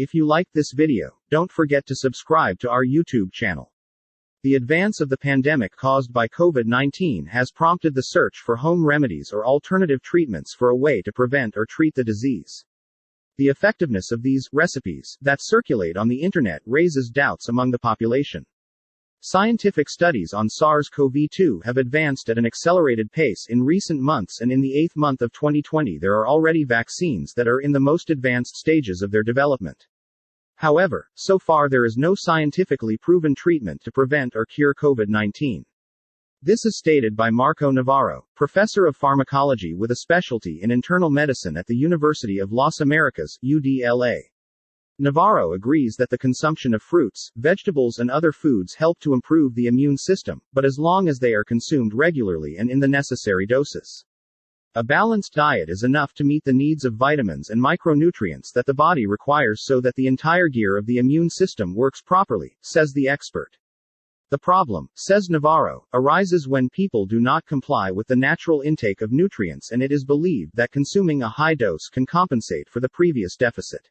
If you liked this video, don't forget to subscribe to our YouTube channel. The advance of the pandemic caused by COVID-19 has prompted the search for home remedies or alternative treatments for a way to prevent or treat the disease. The effectiveness of these recipes that circulate on the internet raises doubts among the population. Scientific studies on SARS-CoV-2 have advanced at an accelerated pace in recent months, and in the 8th month of 2020 there are already vaccines that are in the most advanced stages of their development. However, so far there is no scientifically proven treatment to prevent or cure COVID-19. This is stated by Marco Navarro, professor of pharmacology with a specialty in internal medicine at the University of Las Américas, UDLA. Navarro agrees that the consumption of fruits, vegetables and other foods help to improve the immune system, but as long as they are consumed regularly and in the necessary doses. A balanced diet is enough to meet the needs of vitamins and micronutrients that the body requires so that the entire gear of the immune system works properly, says the expert. The problem, says Navarro, arises when people do not comply with the natural intake of nutrients, and it is believed that consuming a high dose can compensate for the previous deficit.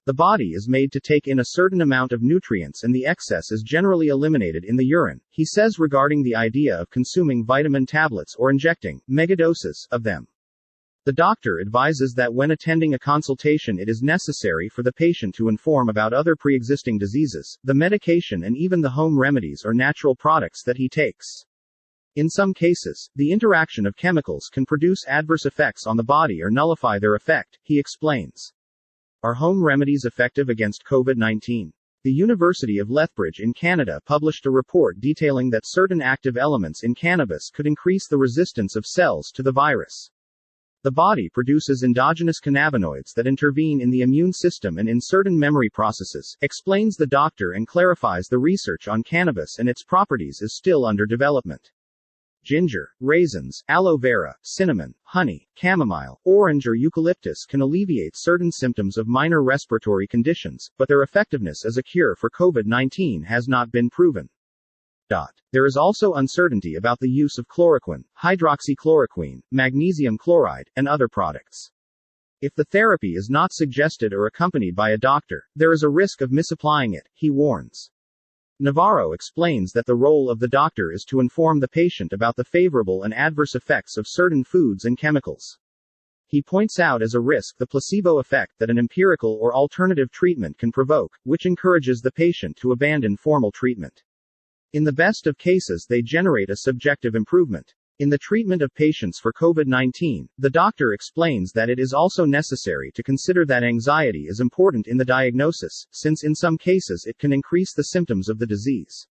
The body is made to take in a certain amount of nutrients and the excess is generally eliminated in the urine, he says regarding the idea of consuming vitamin tablets or injecting megadoses of them. The doctor advises that when attending a consultation it is necessary for the patient to inform about other pre-existing diseases, the medication and even the home remedies or natural products that he takes. In some cases, the interaction of chemicals can produce adverse effects on the body or nullify their effect, he explains. Are home remedies effective against COVID-19? The University of Lethbridge in Canada published a report detailing that certain active elements in cannabis could increase the resistance of cells to the virus. The body produces endogenous cannabinoids that intervene in the immune system and in certain memory processes, explains the doctor, and clarifies the research on cannabis and its properties is still under development. Ginger, raisins, aloe vera, cinnamon, honey, chamomile, orange or eucalyptus can alleviate certain symptoms of minor respiratory conditions, but their effectiveness as a cure for COVID-19 has not been proven. There is also uncertainty about the use of chloroquine, hydroxychloroquine, magnesium chloride, and other products. If the therapy is not suggested or accompanied by a doctor, there is a risk of misapplying it, he warns. Navarro explains that the role of the doctor is to inform the patient about the favorable and adverse effects of certain foods and chemicals. He points out as a risk the placebo effect that an empirical or alternative treatment can provoke, which encourages the patient to abandon formal treatment. In the best of cases, they generate a subjective improvement. In the treatment of patients for COVID-19, the doctor explains that it is also necessary to consider that anxiety is important in the diagnosis, since in some cases it can increase the symptoms of the disease.